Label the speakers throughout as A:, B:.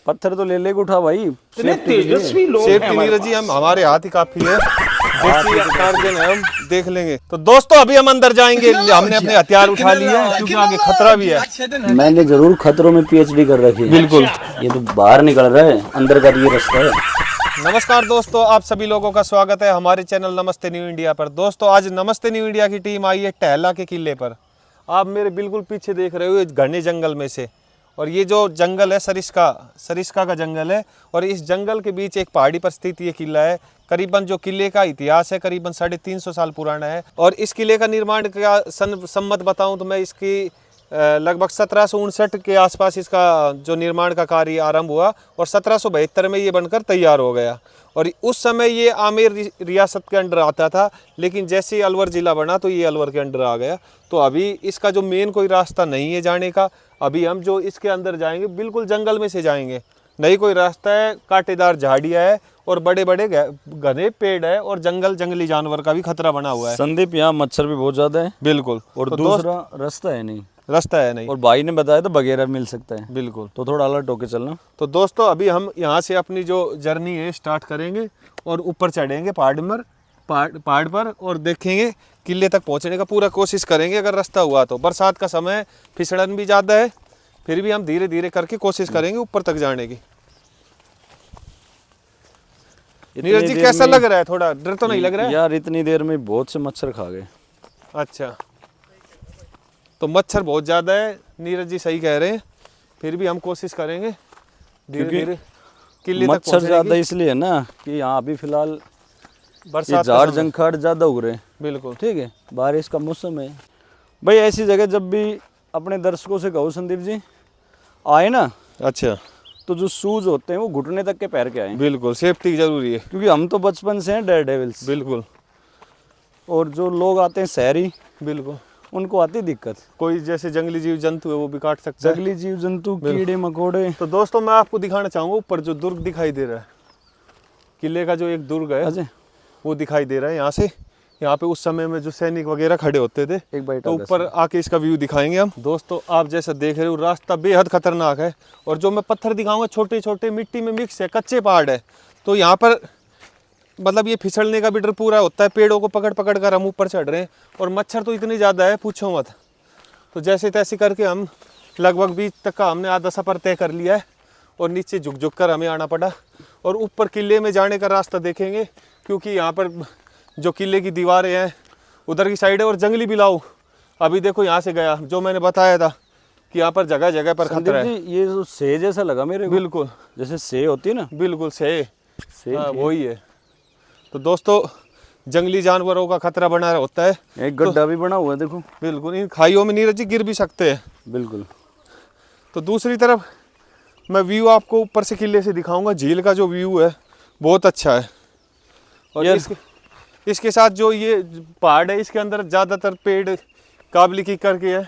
A: पत्थर तो ले लेके उठा भाई।
B: तेजस्वी लोग सेफ्टी नीरज जी, हम हमारे हाथ ही काफी है, जैसी टारगेट है हम देख लेंगे। तो दोस्तों अभी हम अंदर जाएंगे, हमने अपने हथियार उठा लिए हैं क्योंकि आगे खतरा भी है।
A: मैंने जरूर खतरों में पीएचडी कर रखी है।
B: बिल्कुल।
A: ये तो बाहर निकल रहा है, अंदर का ये रास्ता है।
B: नमस्कार दोस्तों, आप सभी लोगों का स्वागत है हमारे चैनल नमस्ते न्यू इंडिया पर। दोस्तों आज नमस्ते न्यू इंडिया की टीम आई है टहला के किले पर। आप मेरे बिल्कुल पीछे देख रहे हो, घने जंगल में से, और ये जो जंगल है सरिस्का का जंगल है, और इस जंगल के बीच एक पहाड़ी पर स्थित ये किला है। करीबन जो किले का इतिहास है करीबन 350 साल पुराना है। और इस किले का निर्माण का सम्मत बताऊं तो मैं इसकी लगभग 1759 के आसपास इसका जो निर्माण का कार्य आरंभ हुआ, और 1772 में ये बनकर तैयार हो गया। और उस समय ये आमेर रियासत के अंडर आता था, लेकिन जैसे ही अलवर ज़िला बना तो ये अलवर के अंडर आ गया। तो अभी इसका जो मेन कोई रास्ता नहीं है जाने का, अभी हम जो इसके अंदर जाएंगे बिल्कुल जंगल में से जाएंगे, नहीं कोई रास्ता है, कांटेदार झाड़ियाँ है और बड़े बड़े घने पेड़ है, और जंगली जानवर का भी खतरा बना हुआ है।
A: संदीप, यहाँ मच्छर भी बहुत ज्यादा है।
B: बिल्कुल।
A: और
B: तो
A: दूसरा रास्ता है नहीं। और भाई ने बताया तो बगैर मिल सकता है।
B: बिल्कुल।
A: तो थोड़ा अलर्ट होके चलना।
B: तो दोस्तों अभी हम यहाँ से अपनी जो जर्नी है स्टार्ट करेंगे और ऊपर चढ़ेंगे पहाड़ पर, और देखेंगे किले तक पहुँचने का पूरा कोशिश करेंगे अगर रास्ता हुआ तो। बरसात का समय, फिसलन भी ज़्यादा है, फिर भी हम धीरे धीरे करके कोशिश करेंगे ऊपर तक जाने की। नीरज जी कैसा लग रहा है? थोड़ा डर तो नहीं लग रहा है
A: यार? इतनी देर में बहुत से मच्छर खा गए।
B: अच्छा, तो मच्छर बहुत ज़्यादा है, नीरज जी सही कह रहे हैं, फिर भी हम कोशिश करेंगे धीरे धीरे किले तक।
A: मच्छर ज़्यादा इसलिए है ना कि यहाँ अभी फिलहाल
B: बरसात
A: झाड़ जंखाड़ ज़्यादा उग रहे हैं।
B: बिल्कुल
A: ठीक है, बारिश का मौसम है भाई। ऐसी जगह जब भी अपने दर्शकों से कहो संदीप जी आए ना,
B: अच्छा,
A: तो जो शूज होते हैं वो घुटने तक के पैर के आए।
B: बिल्कुल, सेफ्टी जरूरी है,
A: क्योंकि हम तो बचपन से हैं डेयर डेविल्स।
B: बिल्कुल।
A: और जो लोग आते हैं शहरी,
B: बिल्कुल,
A: उनको आती दिक्कत।
B: कोई जैसे जंगली जीव जंतु है वो भी काट सकता है।
A: जंगली जीव जंतु, कीड़े मकोड़े।
B: तो दोस्तों मैं आपको दिखाना चाहूँगा ऊपर जो दुर्ग दिखाई दे रहा है, किले का जो एक दुर्ग है वो दिखाई दे रहा है यहाँ से। यहाँ पे उस समय में जो सैनिक वगैरह खड़े होते थे, तो ऊपर आके इसका व्यू दिखाएंगे हम। दोस्तों आप जैसा देख रहे हो रास्ता बेहद खतरनाक है, और जो मैं पत्थर दिखाऊंगा छोटे छोटे मिट्टी में मिक्स है, कच्चे पहाड़ है, तो यहाँ पर मतलब ये फिसलने का भी डर पूरा होता है। पेड़ों को पकड़ पकड़ कर हम ऊपर चढ़ रहे हैं, और मच्छर तो इतनी ज़्यादा है पूछो मत। तो जैसे तैसे करके हम लगभग बीच तक का हमने आधा सफ़र तय कर लिया है, और नीचे झुक झुक कर हमें आना पड़ा। और ऊपर किले में जाने का रास्ता देखेंगे, क्योंकि यहाँ पर जो किले की दीवारें हैं उधर की साइड है, और जंगली बिलाऊ अभी देखो यहाँ से गया, जो मैंने बताया था कि यहाँ पर जगह जगह पर खतरा है।
A: ये जो से जैसा लगा मेरे को।
B: बिल्कुल,
A: जैसे से होती है ना।
B: बिल्कुल से हाँ, वही है। तो दोस्तों जंगली जानवरों का खतरा बना होता है।
A: एक गड्ढा भी बना हुआ है देखो।
B: बिल्कुल, इन खाइयों में नीरज जी गिर भी सकते हैं।
A: बिल्कुल।
B: तो दूसरी तरफ मैं व्यू आपको ऊपर से किले से दिखाऊंगा। झील का जो व्यू है बहुत अच्छा है, और इसके साथ जो ये पहाड़ है इसके अंदर ज़्यादातर पेड़ काबली कीकर के है,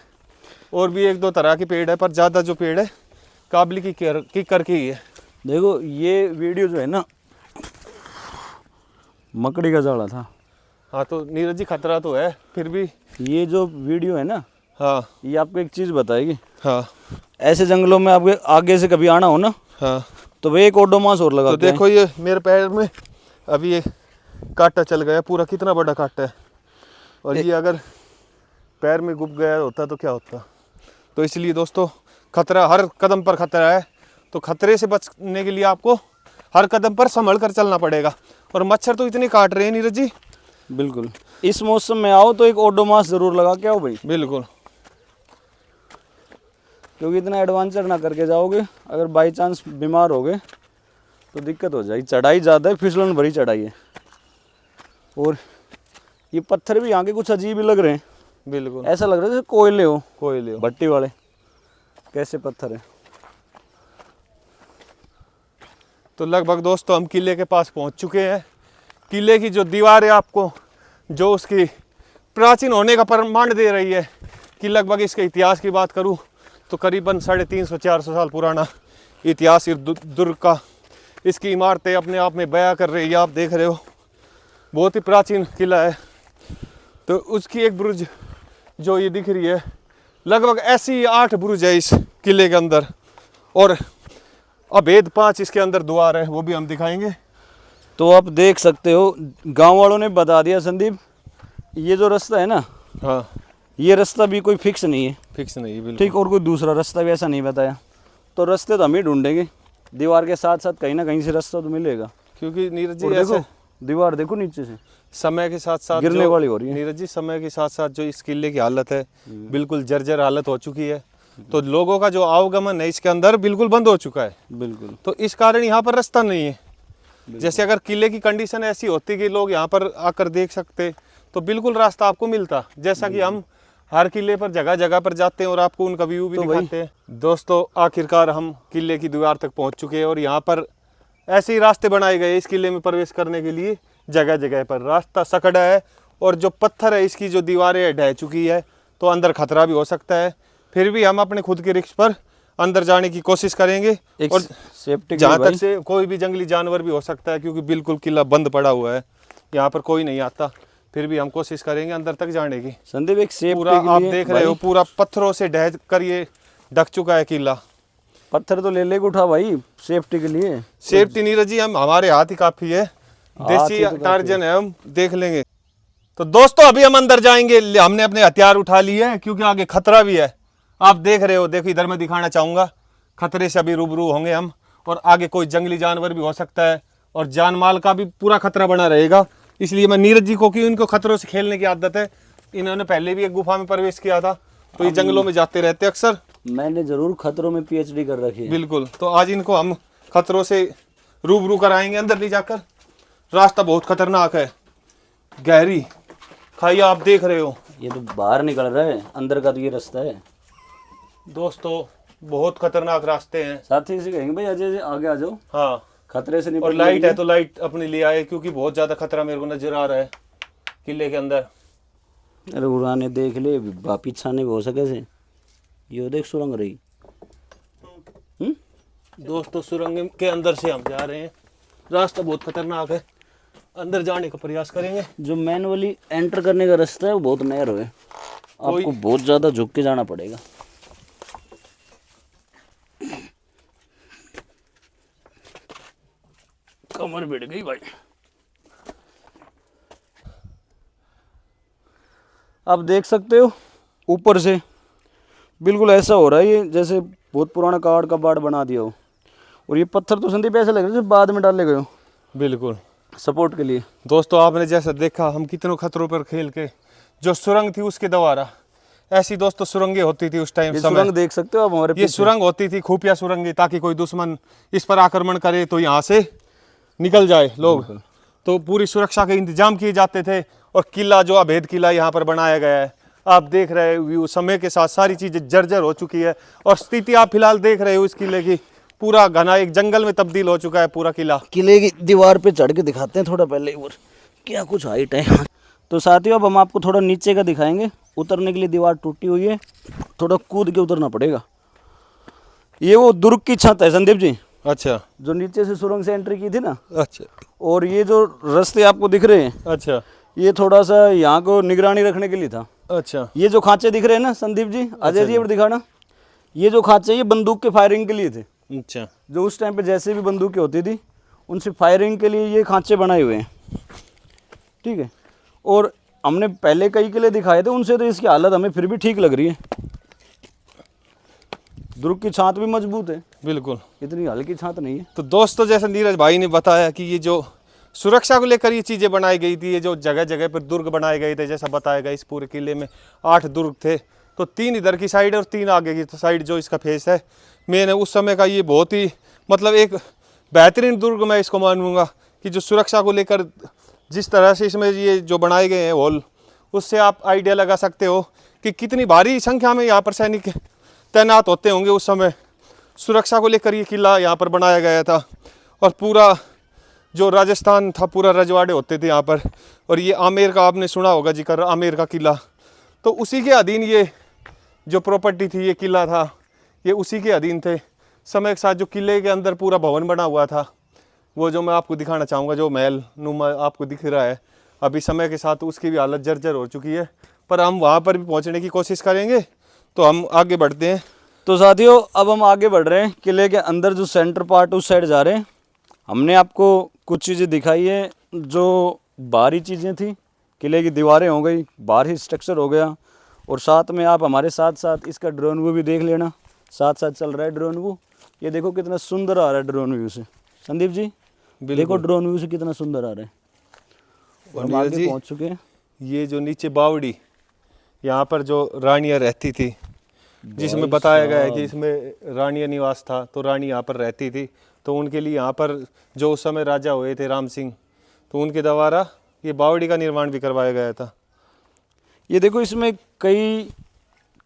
B: और भी एक दो तरह के पेड़ है, पर ज़्यादा जो पेड़ है काबली कीकर के ही है।
A: देखो ये वीडियो जो है ना, मकड़ी का जाड़ा था।
B: हाँ तो नीरज जी खतरा तो है, फिर भी
A: ये जो वीडियो है ना,
B: हाँ,
A: ये आपको एक चीज़ बताएगी।
B: हाँ,
A: ऐसे जंगलों में आपके आगे से कभी आना हो ना,
B: हाँ,
A: तो वे एक ओडोमास और लगा।
B: तो देखो ये मेरे पैर में अभी ये कांटा चल गया पूरा, कितना बड़ा कांटा है, और ये अगर पैर में घुस गया होता तो क्या होता। तो इसलिए दोस्तों खतरा, हर कदम पर खतरा है। तो खतरे से बचने के लिए आपको हर कदम पर संभल कर चलना पड़ेगा। और मच्छर तो इतने काट रहे हैं नीरज जी।
A: बिल्कुल, इस मौसम में आओ तो एक ओडोमास जरूर लगा के आओ भाई।
B: बिल्कुल,
A: क्योंकि इतना एडवेंचर ना करके जाओगे, अगर बाई चांस बीमार हो गए तो दिक्कत हो जाएगी। चढ़ाई ज़्यादा है, फिसलन भरी चढ़ाई है, और ये पत्थर भी यहाँ के कुछ अजीब ही लग रहे हैं।
B: बिल्कुल,
A: ऐसा लग रहा है जैसे कोयले हो, भट्टी वाले कैसे पत्थर है।
B: तो लगभग दोस्तों हम किले के पास पहुंच चुके हैं। किले की जो दीवार है आपको जो उसकी प्राचीन होने का प्रमाण दे रही है, कि लगभग इसके इतिहास की बात करूं तो करीबन 350-400 साल पुराना इतिहास इस दुर्ग का, इसकी इमारतें अपने आप में बयां कर रही है। आप देख रहे हो बहुत ही प्राचीन किला है। तो उसकी एक बुर्ज जो ये दिख रही है, लगभग ऐसी 8 बुर्ज है इस किले के अंदर, और अभेद 5 इसके अंदर द्वार है, वो भी हम दिखाएंगे।
A: तो आप देख सकते हो, गांव वालों ने बता दिया संदीप, ये जो रास्ता है ना,
B: हाँ,
A: ये रास्ता भी कोई फिक्स नहीं है,
B: फिक्स नहीं है बिल्कुल।
A: ठीक, और कोई दूसरा रास्ता भी ऐसा नहीं बताया। तो रास्ते तो हम ही ढूंढेंगे, दीवार के साथ साथ कहीं ना कहीं से रास्ता तो मिलेगा।
B: क्योंकि नीरज जी
A: और देखो
B: ऐसे
A: दीवार देखो नीचे से
B: समय के साथ साथ
A: गिरने वाली हो रही है।
B: नीरज जी समय के साथ साथ जो इस किले की हालत है बिल्कुल जर्जर हालत हो चुकी है। तो लोगों का जो आवागमन है इसके अंदर बिल्कुल बंद हो चुका है।
A: बिल्कुल।
B: तो इस कारण यहाँ पर रास्ता नहीं है। जैसे अगर किले की कंडीशन ऐसी होती कि लोग यहाँ पर आकर देख सकते तो बिल्कुल रास्ता आपको मिलता। जैसा कि हम हर किले पर जगह जगह पर जाते हैं और आपको उनका व्यू भी दिखाते हैं। दोस्तों आखिरकार हम किले की दीवार तक पहुँच चुके हैं और यहाँ पर ऐसे ही रास्ते बनाए गए इस किले में प्रवेश करने के लिए। जगह जगह पर रास्ता सकड़ा है और जो पत्थर है इसकी जो दीवारें ढह चुकी है तो अंदर खतरा भी हो सकता है। फिर भी हम अपने खुद के रिस्क पर अंदर जाने की कोशिश करेंगे और
A: सेफ्टी
B: जहाँ तक से कोई भी जंगली जानवर भी हो सकता है क्योंकि बिल्कुल किला बंद पड़ा हुआ है, यहाँ पर कोई नहीं आता। फिर भी हम कोशिश करेंगे अंदर तक जाने की।
A: संदीप एक सेफ्टी
B: पूरा आप देख रहे हो पूरा पत्थरों से ढह कर ये ढक चुका है किला।
A: पत्थर तो ले लेके उठा भाई सेफ्टी के लिए।
B: सेफ्टी नीरज जी हम हमारे हाथ ही काफी है, देसी
A: तो
B: टार्जन है, हम देख लेंगे। तो दोस्तों अभी हम अंदर जाएंगे, हमने अपने हथियार उठा लिए हैं क्योंकि आगे खतरा भी है। आप देख रहे हो, देखो इधर मैं दिखाना चाहूंगा, खतरे से अभी रूबरू होंगे हम और आगे कोई जंगली जानवर भी हो सकता है और जान माल का भी पूरा खतरा बना रहेगा। इसलिए मैं नीरज जी को, कि इनको खतरों से खेलने की आदत है, इन्होंने पहले भी एक गुफा में प्रवेश किया था तो ये जंगलों में जाते रहते अक्सर।
A: मैंने जरूर खतरों में पीएचडी कर रखी है।
B: बिल्कुल। तो आज इनको हम खतरों से रूबरू कराएंगे अंदर ले जाकर। रास्ता बहुत खतरनाक है, गहरी खाई आप देख रहे हो।
A: ये तो बाहर निकल रहा है, अंदर का तो ये रास्ता है।
B: दोस्तों बहुत खतरनाक रास्ते हैं।
A: साथी से कहेंगे भाई अजय जी आगे आ जाओ,
B: हाँ,
A: खतरे से नहीं।
B: और लाइट है तो लाइट अपने लिए आए क्योंकि बहुत ज्यादा खतरा मेरे को नजर आ रहा है किले के अंदर।
A: अरे उड़ाने देख ले, पीछा नहीं हो सके से। ये देख सुरंग रही।
B: दोस्तों सुरंग के अंदर से हम जा रहे हैं, रास्ता बहुत खतरनाक है, अंदर जाने का प्रयास करेंगे।
A: जो मैनुअली एंटर करने का रास्ता है वो बहुत नैरो है, आपको बहुत ज्यादा झुक के जाना पड़ेगा। कमर बैठ गई भाई। आप देख सकते हो ऊपर से बिल्कुल ऐसा हो रहा है ये जैसे बहुत पुराना कार्ड का बाड़ बना दिया हो। और ये पत्थर तो संदीप ऐसे लग रहे हैं बाद में डाले गए हो
B: बिल्कुल
A: सपोर्ट के लिए।
B: दोस्तों आपने जैसा देखा हम कितनों खतरों पर खेल के जो सुरंग थी उसके द्वारा, ऐसी दोस्तों सुरंगें होती थी उस टाइम।
A: सुरंग देख सकते हो आप हमारे
B: ये सुरंग होती थी खुफिया सुरंगें, ताकि कोई दुश्मन इस पर आक्रमण करे तो यहाँ से निकल जाए लोग। तो पूरी सुरक्षा के इंतजाम किए जाते थे और किला जो अभेद किला यहाँ पर बनाया गया है। आप देख रहे हो व्यू, समय के साथ सारी चीजें जर्जर हो चुकी है और स्थिति आप फिलहाल देख रहे हो इस किले की, पूरा घना एक जंगल में तब्दील हो चुका है पूरा किला।
A: किले की दीवार पे चढ़ के दिखाते हैं थोड़ा पहले, और क्या कुछ हाइट है। तो साथियों अब हम आपको थोड़ा नीचे का दिखाएंगे। उतरने के लिए दीवार टूटी हुई है, थोड़ा कूद के उतरना पड़ेगा। ये वो दुर्ग की छत है संदीप जी।
B: अच्छा,
A: जो नीचे से सुरंग से एंट्री की थी ना।
B: अच्छा।
A: और ये जो रास्ते आपको दिख रहे हैं,
B: अच्छा,
A: ये थोड़ा सा यहाँ को निगरानी रखने के लिए था।
B: अच्छा।
A: ये जो खांचे दिख रहे हैं ना संदीप जी, अजय जी दिखाना, ये जो खांचे ये बंदूक के फायरिंग के लिए थे।
B: अच्छा।
A: जो उस टाइम पे जैसे भी बंदूकें होती थी उनसे फायरिंग के लिए ये खांचे बनाए हुए हैं, ठीक है। और हमने पहले कई किले दिखाए थे, उनसे तो इसकी हालत हमें फिर भी ठीक लग रही है। दुर्ग की छात भी मजबूत है,
B: बिल्कुल,
A: इतनी हल्की छात नहीं है।
B: तो दोस्तों जैसे नीरज भाई ने बताया कि ये जो सुरक्षा को लेकर ये चीज़ें बनाई गई थी, ये जो जगह जगह पर दुर्ग बनाए गए थे, जैसा बताया गया इस पूरे किले में 8 दुर्ग थे। तो 3 इधर की साइड और 3 आगे की साइड जो इसका फेस है मैंने उस समय का, ये बहुत ही मतलब एक बेहतरीन दुर्ग मैं इसको मानूंगा कि जो सुरक्षा को लेकर जिस तरह से इसमें ये जो बनाए गए हैं हॉल, उससे आप आइडिया लगा सकते हो कि कितनी भारी संख्या में यहाँ पर सैनिक तैनात होते होंगे उस समय। सुरक्षा को लेकर ये किला यहाँ पर बनाया गया था और पूरा जो राजस्थान था पूरा रजवाड़े होते थे यहाँ पर। और ये आमेर का आपने सुना होगा जिक्र, आमेर का किला, तो उसी के अधीन ये जो प्रॉपर्टी थी, ये किला था, ये उसी के अधीन थे। समय के साथ जो किले के अंदर पूरा भवन बना हुआ था, वो जो मैं आपको दिखाना चाहूँगा, जो महल नुमा आपको दिख रहा है, अभी समय के साथ उसकी भी हालत जर्जर हो चुकी है। पर हम वहाँ पर भी पहुँचने की कोशिश करेंगे। तो हम आगे बढ़ते हैं।
A: तो साथियों अब हम आगे बढ़ रहे हैं, किले के अंदर जो सेंटर पार्ट उस साइड जा रहे हैं। हमने आपको कुछ चीज़ें दिखाई है जो बाहरी चीज़ें थी, किले की दीवारें हो गई, बाहरी स्ट्रक्चर हो गया, और साथ में आप हमारे साथ साथ इसका ड्रोन व्यू भी देख लेना। साथ साथ चल रहा है ड्रोन व्यू, ये देखो कितना सुंदर आ रहा है ड्रोन व्यू से। संदीप जी देखो ड्रोन व्यू से कितना सुंदर आ रहा है। और हम आगे पहुँच चुके हैं।
B: ये जो नीचे बावड़ी, यहाँ पर जो रानियाँ रहती थी, जिसमें बताया गया है कि इसमें रानिया निवास था, तो रानी यहाँ पर रहती थी, तो उनके लिए यहाँ पर जो उस समय राजा हुए थे राम सिंह, तो उनके द्वारा ये बावड़ी का निर्माण भी करवाया गया था।
A: ये देखो इसमें कई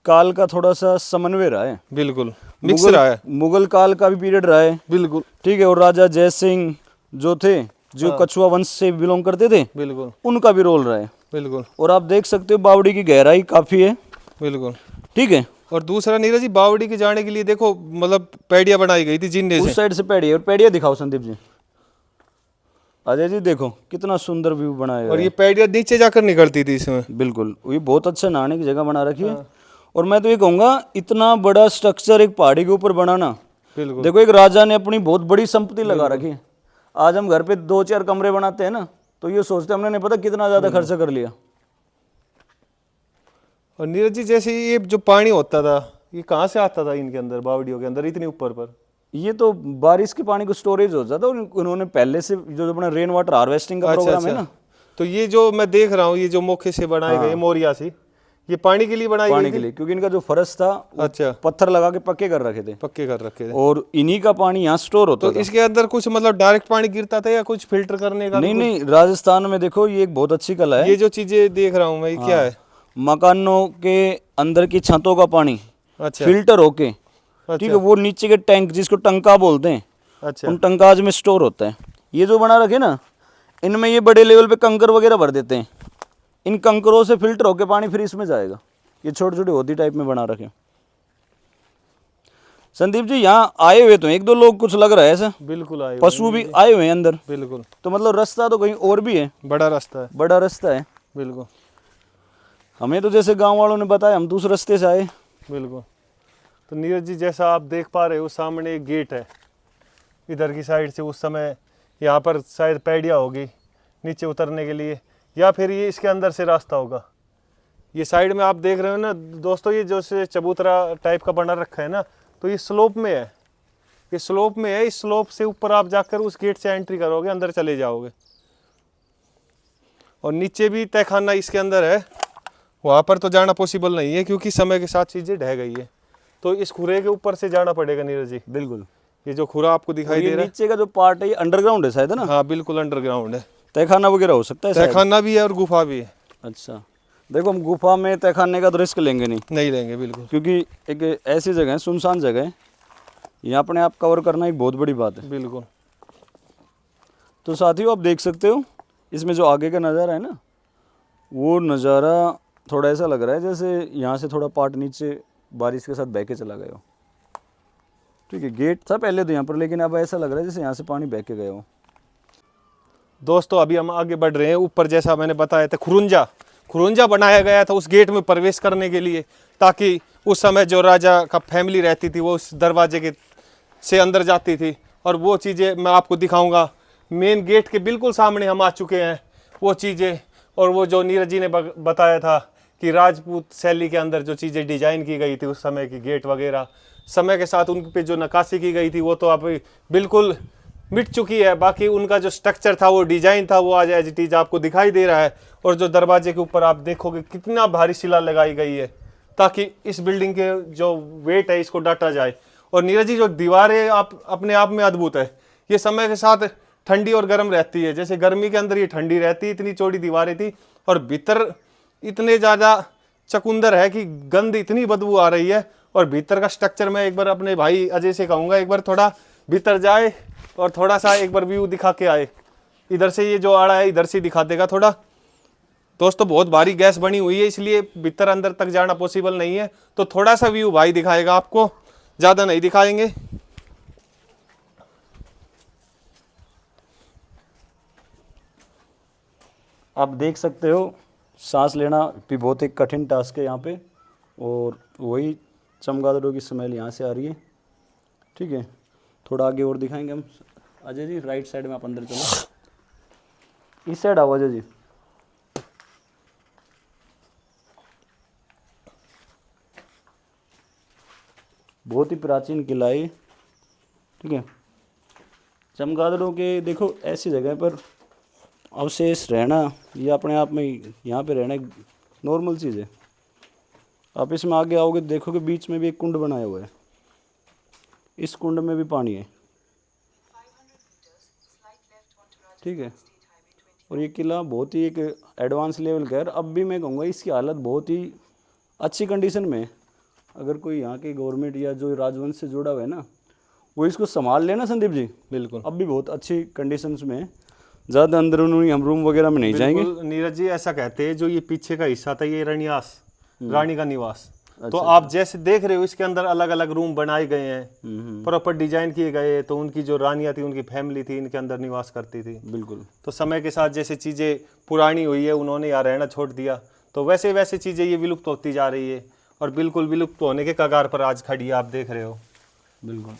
A: काल का थोड़ा सा समन्वय रहा है,
B: बिल्कुल मिक्स रहा है,
A: मुगल काल का भी पीरियड रहा है,
B: बिल्कुल
A: ठीक है, और राजा जय सिंह जो थे, जो कछुआ वंश से बिलोंग करते थे,
B: बिल्कुल
A: उनका भी रोल रहा है।
B: बिल्कुल।
A: और आप देख सकते हो बावड़ी की गहराई काफी है,
B: बिल्कुल
A: ठीक है।
B: और दूसरा नीरज जी, बावड़ी के जाने के लिए देखो मतलब पैड़ियाँ बनाई गई थी जिन्ने
A: उस
B: से।
A: साइड से पैड़ी है, और पैड़िया दिखाओ संदीप जी। अजय जी देखो कितना सुंदर व्यू बनाया
B: और
A: है।
B: ये पैड़ियाँ नीचे जाकर निकलती थी इसमें।
A: बिल्कुल, ये बहुत अच्छा नहाने की जगह बना रखी है। और मैं तो ये कहूँगा इतना बड़ा स्ट्रक्चर एक पहाड़ी के ऊपर बनाना,
B: बिल्कुल
A: देखो एक राजा ने अपनी बहुत बड़ी संपत्ति लगा रखी है। आज हम घर पे 2-4 कमरे बनाते हैं ना, तो ये सोचते हैं हमने नहीं पता कितना ज्यादा खर्चा कर लिया।
B: और नीरज जी जैसे ये जो पानी होता था, ये कहाँ से आता था इनके अंदर, बावड़ियों के अंदर इतने ऊपर पर?
A: ये तो बारिश के पानी को स्टोरेज हो जाता है, और उन्होंने पहले से जो अपना रेन वाटर हार्वेस्टिंग का प्रोग्राम है ना,
B: तो ये जो मैं देख रहा हूँ, ये जो मोखे से बनाए गए मोरिया से, ये पानी के लिए बनाई गई
A: पानी
B: थी?
A: के लिए, क्योंकि इनका जो फर्श था
B: अच्छा,
A: पत्थर लगा के पक्के कर रखे थे,
B: पक्के कर रखे थे।
A: और इन्हीं का पानी यहाँ स्टोर होता
B: तो इसके अंदर कुछ मतलब डायरेक्ट पानी गिरता था या कुछ फिल्टर करने का?
A: नहीं नहीं, राजस्थान में देखो ये एक बहुत अच्छी कला है।
B: ये जो चीजें देख रहा हूँ मैं, ये क्या है?
A: मकानों के अंदर की छतों का पानी
B: अच्छा
A: फिल्टर होके, ठीक है, वो नीचे के टैंक जिसको टंका बोलते हैं,
B: अच्छा
A: उन टंकाज में स्टोर होता है। ये जो बना रखे ना, इनमें ये बड़े लेवल पे कंकर वगैरह भर देते हैं, इन कंकरों से फिल्टर होके पानी फिर इसमें जाएगा। ये छोटे छोटे होती टाइप में बना रखे। संदीप जी यहाँ आए हुए तो 1-2 लोग कुछ लग रहा है ऐसा,
B: बिल्कुल आए
A: पशु भी आए हुए हैं अंदर,
B: बिल्कुल।
A: तो मतलब रास्ता तो कहीं और भी है,
B: बड़ा रास्ता है,
A: बड़ा रास्ता है।
B: बिल्कुल
A: हमें तो जैसे गांव वालों ने बताया, हम दूसरे रास्ते से आए।
B: बिल्कुल। तो नीरज जी जैसा आप देख पा रहे हो, सामने एक गेट है इधर की साइड से। उस समय यहाँ पर शायद पैड़िया होगी नीचे उतरने के लिए, या फिर ये इसके अंदर से रास्ता होगा। ये साइड में आप देख रहे हो ना दोस्तों, ये जो से चबूतरा टाइप का बना रखा है ना, तो ये स्लोप में है, ये स्लोप में है। इस स्लोप से ऊपर आप जाकर उस गेट से एंट्री करोगे, अंदर चले जाओगे। और नीचे भी तहखाना इसके अंदर है, वहाँ पर तो जाना पॉसिबल नहीं है क्योंकि समय के साथ चीज़ें ढह गई है। तो इस खुरे के ऊपर से जाना पड़ेगा नीरज जी।
A: बिल्कुल,
B: ये जो खुरा आपको दिखाई दे रहा है,
A: नीचे का जो पार्ट है ये अंडरग्राउंड है शायद, है ना?
B: हाँ बिल्कुल अंडरग्राउंड है।
A: तहखाना वगैरह हो सकता है शायद।
B: तहखाना भी है और गुफा भी है।
A: अच्छा, देखो हम गुफा में तहखाने का तो रिस्क लेंगे नहीं
B: लेंगे बिल्कुल,
A: क्योंकि एक ऐसी जगह है, सुनसान जगह है, ये अपने आप कवर करना एक बहुत बड़ी बात है।
B: बिल्कुल।
A: तो साथियों आप देख सकते हो इसमें जो आगे का नज़ारा है ना, वो नज़ारा थोड़ा ऐसा लग रहा है जैसे यहाँ से थोड़ा पार्ट नीचे बारिश के साथ बह के चला गया हो। ठीक है, गेट था पहले तो यहाँ पर, लेकिन अब ऐसा लग रहा है जैसे यहाँ से पानी बह के गया हो।
B: दोस्तों अभी हम आगे बढ़ रहे हैं। ऊपर जैसा मैंने बताया था, खुरुंजा बनाया गया था उस गेट में प्रवेश करने के लिए, ताकि उस समय जो राजा का फैमिली रहती थी वो उस दरवाजे के से अंदर जाती थी। और वो चीज़ें मैं आपको दिखाऊंगा। मेन गेट के बिल्कुल सामने हम आ चुके हैं वो चीज़ें। और वो जो नीरज जी ने बताया था कि राजपूत शैली के अंदर जो चीज़ें डिजाइन की गई थी उस समय की गेट वगैरह, समय के साथ उन पे जो नक्काशी की गई थी वो तो अब बिल्कुल मिट चुकी है। बाकी उनका जो स्ट्रक्चर था, वो डिजाइन था, वो आज एज इट इज आपको दिखाई दे रहा है। और जो दरवाजे के ऊपर आप देखोगे कितना भारी शिला लगाई गई है, ताकि इस बिल्डिंग के जो वेट है इसको डाटा जाए। और नीरज जी जो दीवारें आप अपने आप में अद्भुत है। ये समय के साथ ठंडी और गर्म रहती है। जैसे गर्मी के अंदर ये ठंडी रहती, इतनी चौड़ी दीवारें थी, और भीतर इतने ज़्यादा चकुंदर है कि गंद इतनी बदबू आ रही है। और भीतर का स्ट्रक्चर मैं एक बार अपने भाई अजय से कहूँगा एक बार थोड़ा भीतर जाए और थोड़ा सा एक बार व्यू दिखा के आए। इधर से ये जो आड़ा है इधर से दिखा देगा थोड़ा। दोस्तों बहुत भारी गैस बनी हुई है, इसलिए भीतर अंदर तक जाना पॉसिबल नहीं है। तो थोड़ा सा व्यू भाई दिखाएगा आपको, ज़्यादा नहीं दिखाएंगे।
A: आप देख सकते हो सांस लेना भी बहुत एक कठिन टास्क है यहाँ पे, और वही चमगादड़ों की स्मेल यहाँ से आ रही है। ठीक है, थोड़ा आगे और दिखाएंगे हम। अजय जी राइट साइड में आप अंदर चलो, इस साइड आओ अजय जी। बहुत ही प्राचीन किला है, ठीक है। चमगादड़ों के देखो ऐसी जगह पर अवशेष रहना ये अपने आप में यहाँ पे रहना एक नॉर्मल चीज़ है। आप इसमें आगे आओगे देखोगे बीच में भी एक कुंड बनाया हुआ है, इस कुंड में भी पानी है, ठीक है। और ये किला बहुत ही एक एडवांस लेवल का है। अब भी मैं कहूँगा इसकी हालत बहुत ही अच्छी कंडीशन में है। अगर कोई यहाँ की गवर्नमेंट या जो राजवंश से जुड़ा हुआ है ना, वो इसको संभाल लेना संदीप जी,
B: बिल्कुल
A: अब भी बहुत अच्छी कंडीशंस में है। ज़्यादा अंदरूनी हम रूम वगैरह में नहीं जाएंगे।
B: नीरज जी ऐसा कहते हैं जो ये पीछे का हिस्सा था ये रनियास रानी का निवास। तो आप जैसे देख रहे हो इसके अंदर अलग अलग रूम बनाए गए हैं, प्रॉपर डिजाइन किए गए। तो उनकी जो रानियां थी, उनकी फैमिली थी, इनके अंदर निवास करती थी।
A: बिल्कुल।
B: तो समय के साथ जैसे चीजें पुरानी हुई है, उन्होंने यहाँ रहना छोड़ दिया, तो वैसे वैसे चीजें ये विलुप्त होती जा रही है और बिल्कुल विलुप्त होने के कगार पर आज खड़ी है, आप देख रहे हो।
A: बिल्कुल।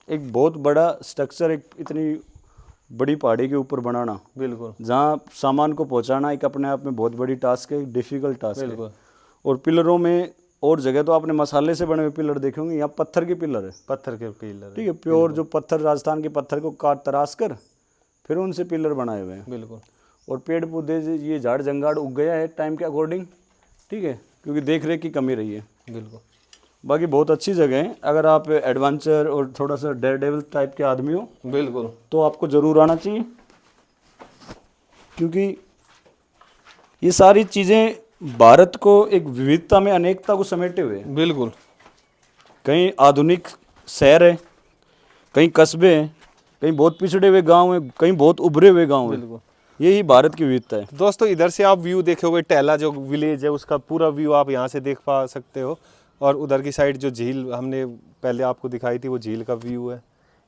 A: एक बहुत बड़ा स्ट्रक्चर, एक इतनी बड़ी पहाड़ी के ऊपर बनाना,
B: बिल्कुल,
A: जहाँ सामान को पहुँचाना एक अपने आप में बहुत बड़ी टास्क है, डिफिकल्ट टास्क है।
B: बिल्कुल।
A: और पिलरों में और जगह तो आपने मसाले से बने हुए पिलर देखे होंगे, यहाँ पत्थर के पिलर है,
B: पत्थर के पिलर,
A: ठीक है। प्योर जो पत्थर, राजस्थान के पत्थर को काट तराश कर फिर उनसे पिलर बनाए हुए हैं।
B: बिल्कुल।
A: और पेड़ पौधे ये झाड़ जंगाड़ उग गया है टाइम के अकॉर्डिंग, ठीक है, क्योंकि देख रेख की कमी रही है।
B: बिल्कुल।
A: बाकी बहुत अच्छी जगह है। अगर आप एडवेंचर और थोड़ा सा डेयर डेविल टाइप के आदमी हो,
B: बिल्कुल,
A: तो आपको ज़रूर आना चाहिए, क्योंकि ये सारी चीज़ें भारत को एक विविधता में अनेकता को समेटे हुए हैं।
B: बिल्कुल।
A: कहीं आधुनिक शहर है, कहीं कस्बे हैं, कहीं बहुत पिछड़े हुए गांव हैं, कहीं बहुत उभरे हुए गांव हैं।
B: बिल्कुल।
A: यही भारत की विविधता है।
B: दोस्तों इधर से आप व्यू देखोगे, टहला जो विलेज है उसका पूरा व्यू आप यहाँ से देख पा सकते हो। और उधर की साइड जो झील हमने पहले आपको दिखाई थी, वो झील का व्यू है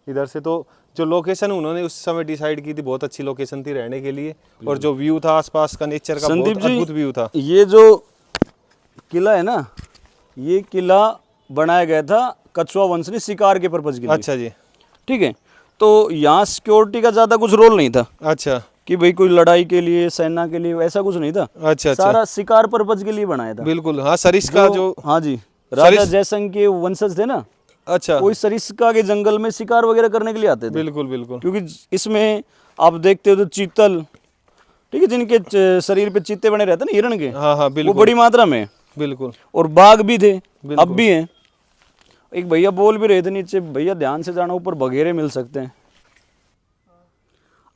B: इधर से। तो जो लोकेशन उन्होंने उस समय डिसाइड की थी, बहुत अच्छी लोकेशन थी रहने के लिए। और जो व्यू था आसपास का नेचर का, बहुत अद्भुत व्यू था।
A: ये जो किला है ना, ये किला बनाया गया था कछुआ वंश ने शिकार के पर्पज के लिए।
B: अच्छा जी,
A: ठीक है। तो यहाँ सिक्योरिटी का ज़्यादा कुछ रोल नहीं था।
B: अच्छा,
A: कि भाई कोई लड़ाई के लिए, सेना के लिए, ऐसा कुछ नहीं था।
B: अच्छा,
A: सारा शिकार पर्पज के लिए बनाया था।
B: बिल्कुल। हाँ, सरिस्का जो
A: हाँ जी, राजा जयसिंह के वंशज थे ना,
B: अच्छा,
A: वो इस सरिस्का के जंगल में शिकार वगैरह करने के लिए आते थे।
B: बिल्कुल बिल्कुल।
A: क्योंकि इसमें आप देखते हो तो चीतल, ठीक है, जिनके शरीर पे चीते बने रहते हैं ना हिरण के,
B: हाँ हाँ, बिल्कुल,
A: वो बड़ी मात्रा में,
B: बिल्कुल।
A: और बाघ भी थे, अब भी हैं। एक भैया बोल भी रहे थे नीचे, भैया ध्यान से जाना, ऊपर बघेरे मिल सकते हैं।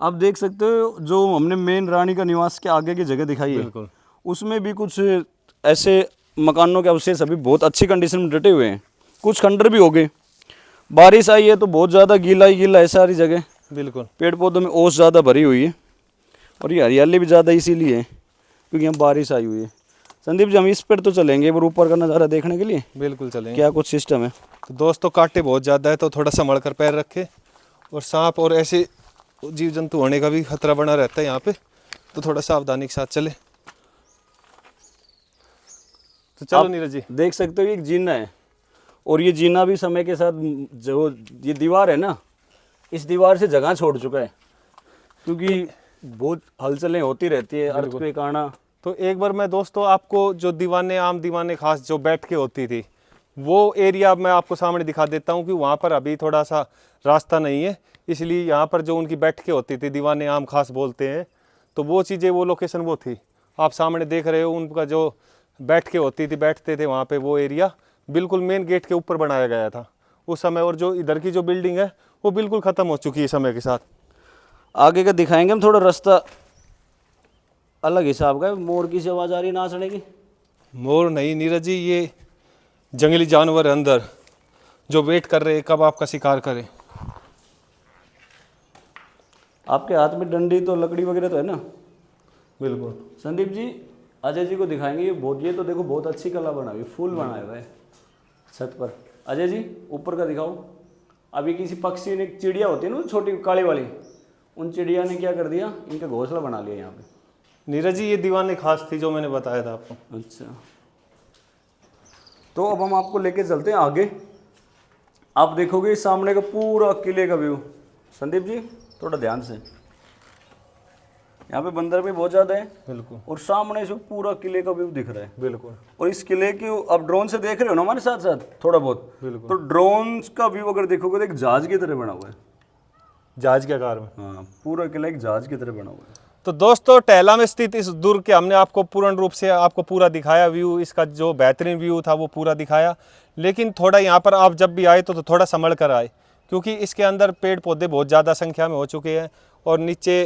A: आप देख सकते हो जो हमने मेन रानी का निवास के आगे की जगह दिखाई है,
B: बिल्कुल,
A: उसमें भी कुछ ऐसे मकानों के अवशेष अभी बहुत अच्छी कंडीशन में डटे हुए हैं। कुछ खंडर भी हो गए, बारिश आई है तो बहुत ज़्यादा गीला ही गीला है सारी जगह।
B: बिल्कुल।
A: पेड़ पौधों में ओस ज़्यादा भरी हुई है और ये हरियाली भी ज़्यादा इसीलिए है क्योंकि यहाँ बारिश आई हुई है। संदीप जी हम इस पर तो चलेंगे एक बार ऊपर का नज़ारा देखने के लिए।
B: बिल्कुल चलेंगे।
A: क्या कुछ सिस्टम है?
B: तो दोस्तों कांटे बहुत ज़्यादा है, तो थोड़ा संभल कर पैर रखे। और सांप और ऐसे जीव जंतु होने का भी खतरा बना रहता है यहाँ पे, तो थोड़ा सावधानी के साथ चले। तो चलो नीरज जी,
A: देख सकते हो ये एक जीना है, और ये जीना भी समय के साथ जो ये दीवार है ना, इस दीवार से जगह छोड़ चुका है क्योंकि बहुत हलचलें होती रहती है, अर्थक्वेक आना।
B: तो एक बार मैं दोस्तों आपको जो दीवाने, आम दीवाने खास जो बैठ के होती थी, वो एरिया मैं आपको सामने दिखा देता हूँ कि वहाँ पर अभी थोड़ा सा रास्ता नहीं है, इसलिए यहाँ पर जो उनकी बैठ के होती थी, दीवाने आम खास बोलते हैं, तो वो चीज़ें, वो लोकेशन वो थी। आप सामने देख रहे हो उनका जो बैठ के होती थी, बैठते थे वहाँ पे, वो एरिया बिल्कुल मेन गेट के ऊपर बनाया गया था उस समय। और जो इधर की जो बिल्डिंग है वो बिल्कुल ख़त्म हो चुकी है समय के साथ।
A: आगे का दिखाएंगे हम, थोड़ा रास्ता अलग हिसाब का है। मोर की सी आवाज़ आ रही है नाचने की।
B: मोर नहीं नीरज जी, ये जंगली जानवर है अंदर जो वेट कर रहे हैं कब आपका शिकार करें।
A: आपके हाथ में डंडी तो लकड़ी वगैरह तो है ना?
B: बिल्कुल।
A: संदीप जी अजय जी को दिखाएंगे। ये तो देखो बहुत अच्छी कला बनाई हुई, फूल बनाए हुए हैं छत पर। अजय जी ऊपर का दिखाओ। अभी किसी पक्षी ने, चिड़िया होती है ना छोटी काली वाली, उन चिड़िया ने क्या कर दिया, इनका घोंसला बना लिया यहाँ पे।
B: नीरज जी ये दीवानी खास थी जो मैंने बताया था आपको।
A: अच्छा, तो अब हम आपको लेके चलते हैं आगे। आप देखोगे सामने का पूरा किले का व्यू। संदीप जी थोड़ा ध्यान से, यहाँ पे बंदर भी बहुत ज्यादा है
B: बिल्कुल,
A: और सामने से पूरा किले का व्यू दिख रहा है।
B: बिल्कुल
A: और इस किले की आप ड्रोन से देख रहे हो ना हमारे साथ साथ थोड़ा बहुत,
B: बिल्कुल।
A: तो ड्रोन का व्यू अगर देखोगे तो एक जहाज की तरह बना हुआ है।
B: जहाज के आकार में।
A: हाँ, पूरा किला एक जहाज की तरह बना हुआ है।
B: तो दोस्तों टहला में स्थित इस दुर्ग के हमने आपको पूर्ण रूप से आपको पूरा दिखाया व्यू, इसका जो बेहतरीन व्यू था वो पूरा दिखाया। लेकिन थोड़ा यहाँ पर आप जब भी आए तो थोड़ा संभल कर आए, क्योंकि इसके अंदर पेड़ पौधे बहुत ज़्यादा संख्या में हो चुके हैं और नीचे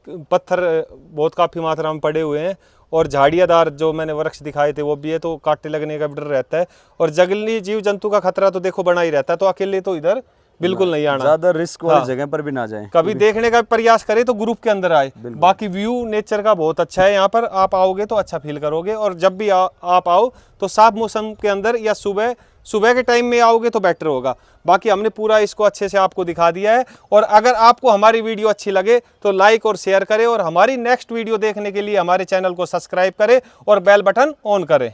B: पत्थर बहुत काफ़ी मात्रा में पड़े हुए हैं और झाड़ियादार जो मैंने वृक्ष दिखाए थे वो भी है, तो कांटे लगने का भी डर रहता है। और जंगली जीव जंतु का खतरा तो देखो बना ही रहता है, तो अकेले तो इधर बिल्कुल नहीं आना।
A: ज्यादा रिस्क वाली जगह पर भी ना जाएं।
B: कभी देखने का प्रयास करें तो ग्रुप के अंदर आए। बाकी व्यू नेचर का बहुत अच्छा है, यहाँ पर आप आओगे तो अच्छा फील करोगे। और जब भी आप आओ तो साफ मौसम के अंदर या सुबह के टाइम में आओगे तो बेटर होगा। बाकी हमने पूरा इसको अच्छे से आपको दिखा दिया है। और अगर आपको हमारी वीडियो अच्छी लगे तो लाइक और शेयर करें और हमारी नेक्स्ट वीडियो देखने के लिए हमारे चैनल को सब्सक्राइब करें और बेल बटन ऑन करें।